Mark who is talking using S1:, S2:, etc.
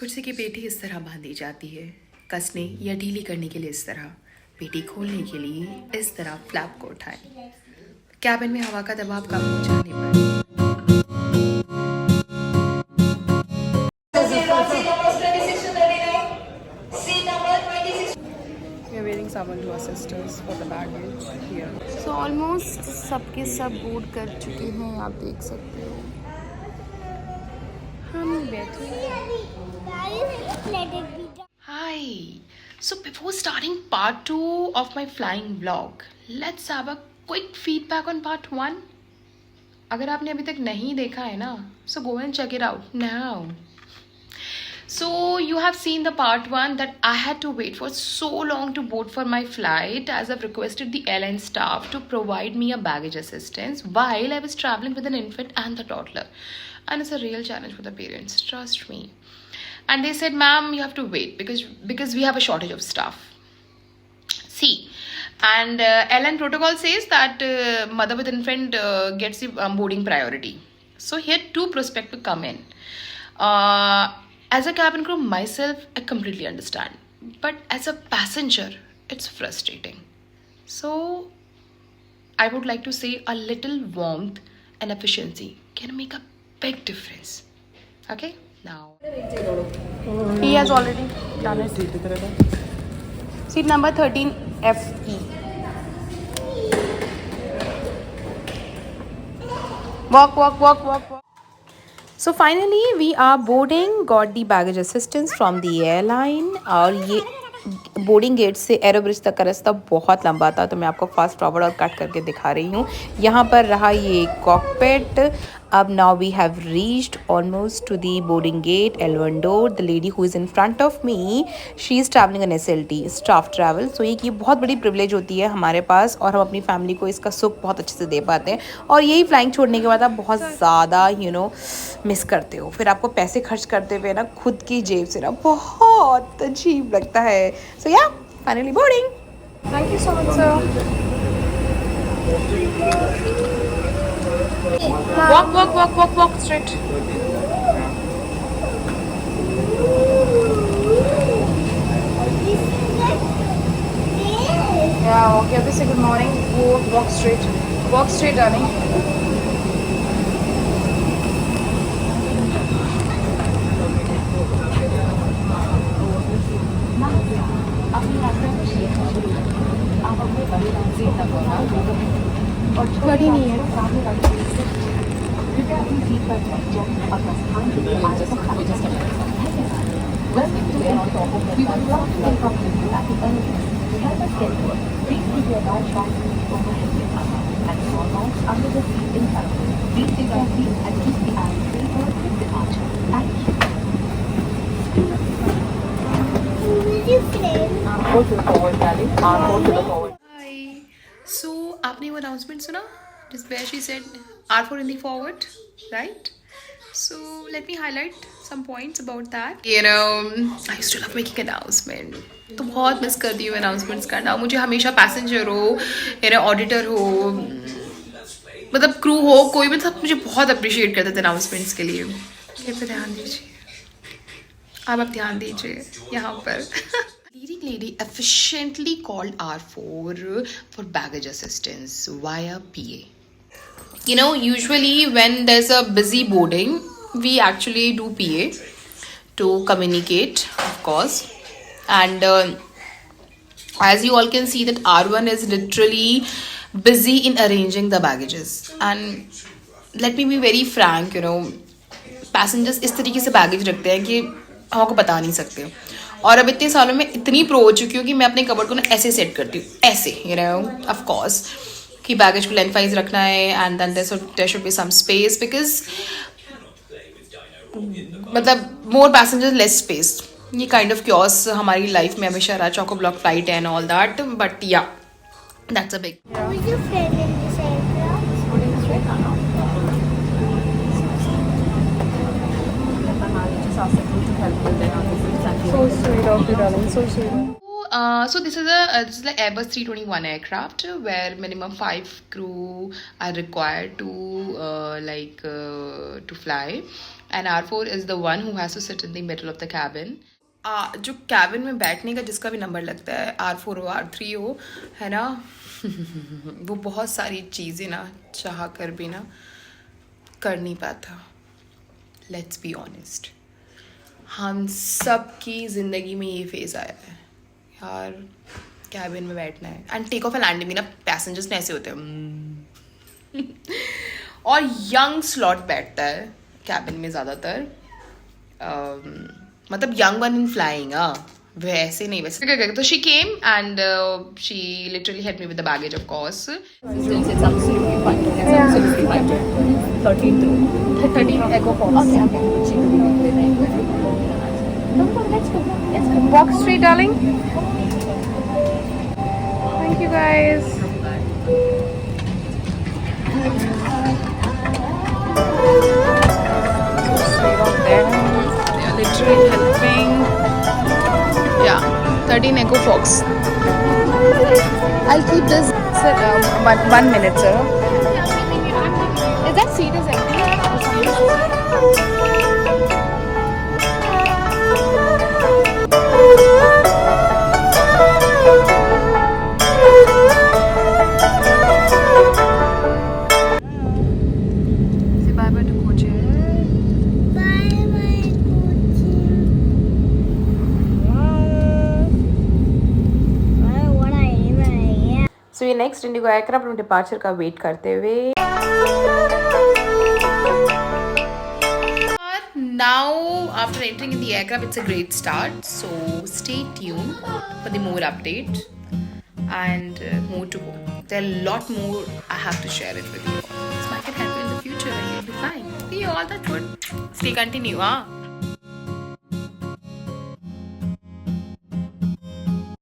S1: कुर्सी की पेटी इस तरह बांधी जाती है, कसने या ढीली करने के लिए इस तरह, पेटी खोलने के लिए इस तरह फ्लैप को उठाएं। कैबिन में हवा का दबाव कम हो जाने पर we are waiting someone to assist us for the baggage here.
S2: So almost सबके सब बोर्ड कर चुके हैं, आप देख सकते हो।
S1: हम बैठे Hi. So before starting part 2 of my flying vlog, let's have a quick feedback on part 1. अगर आपने अभी तक नहीं देखा है ना, so go and check it out now. So you have seen the part 1 that I had to wait for so long to board for my flight as I've requested the airline staff to provide me a baggage assistance while I was traveling with an infant and the toddler. And it's a real challenge for the parents, trust me. And they said, ma'am, you have to wait because we have a shortage of staff. See, and airline protocol says that mother with infant gets the boarding priority. So here two prospects come in. As a cabin crew myself, I completely understand. But as a passenger, it's frustrating. So I would like to say a little warmth and efficiency can make a big difference. Okay? Now.
S2: He has already done it. Seat number 13 FE. Walk. So finally we are boarding, got the baggage assistance from the airline और ये boarding gate से arrow bridge तक का रास्ता बहुत लंबा था, तो मैं आपको फास्ट फॉरवर्ड और कट करके दिखा रही हूँ। यहाँ पर रहा ये कॉकपिट। अब now we have reached almost to the boarding gate L1 door. The lady who is in front of me, she is travelling an SLT staff travel. So ये बहुत बड़ी प्रिविलेज होती है हमारे पास और हम अपनी फैमिली को इसका सुख बहुत अच्छे से दे पाते हैं। और यही फ्लाइंग छोड़ने के बाद आप बहुत ज़्यादा मिस करते हो, फिर आपको पैसे खर्च करते हुए ना खुद की जेब से ना बहुत अजीब लगता है। सो या finally boarding.
S1: Thank you so much, sir.
S2: Walk straight. Yeah, okay, say good morning. Walk straight, darling.
S1: गाड़ी नहीं है। Hi. So आपने वो अनाउंसमेंट सुना just where she said R for in the forward, right? So let me highlight some points about that. I used to love making announcement. तो बहुत miss करती हूँ announcements करना। मुझे हमेशा पैसेंजर हो ऑडिटर हो, मतलब क्रू हो, कोई भी सब मुझे बहुत अप्रिशिएट करते थे अनाउंसमेंट्स के लिए। ये पे ध्यान दीजिए, अब ध्यान दीजिए यहाँ पर। Leading lady efficiently called R4 for baggage assistance via PA. Usually when there's a busy boarding, we actually do PA to communicate, of course. And as you all can see that R1 is literally busy in arranging the baggages. And let me be very frank, passengers इस तरीके से baggage रखते हैं कि हम आपको बता नहीं सकते। और अब इतने सालों में इतनी प्रो हो चुकी हूँ कि मैं अपने कबर्ड को ना ऐसे सेट करती हूँ, ऐसे ऑफ कोर्स कि बैगेज को लेंथ वाइज रखना है and then there should be some space because मतलब मोर पैसेंजर्स लेस स्पेस। ये काइंड ऑफ क्योस हमारी लाइफ में हमेशा रहा, choco block flight and all that, but yeah that's a big.
S2: So sweet of you, darling. So sweet.
S1: So this is like Airbus 321 aircraft where minimum 5 crew are required to to fly, and R4 is the one who has to sit in the middle of the cabin. जो cabin में बैठने का जिसका भी number लगता है, R4 हो R3 हो, है ना, वो बहुत सारी चीज़ें ना चाह कर भी ना कर नहीं पाता. Let's be honest. हम सब की ज़िंदगी में ये फेज़ आया है यार, कैबिन में बैठना है. And take off and landing भी ना पैसेंजर्स में ऐसे होते हैं. और यंग स्लॉट बैठता है कैबिन में ज़्यादातर. मतलब यंग वन इन फ्लाइंग. वैसे नहीं, वैसे तो she came and she literally help me with the baggage of course.
S3: It's absolutely fine. It's absolutely fine. 13 through. 13 Echo Fox. Okay. Let's go. Let's go.
S2: Walk straight, darling. Thank you, guys. Straight out there.
S1: They are literally helping. Yeah, 13 Echo Fox.
S2: I'll keep this. Sir, 1 minute, sir.
S3: Is that seat is empty?
S2: Say bye bye to Kochi. So ये next Indigo aircraft अपने departure का wait करते हुए.
S1: Now, after entering in the aircraft, it's a great start. So stay tuned for the more update and more to go. There are a lot more I have to share it with you. So I can help you in the future and you'll be fine. See you all, that's good. Stay continue, huh?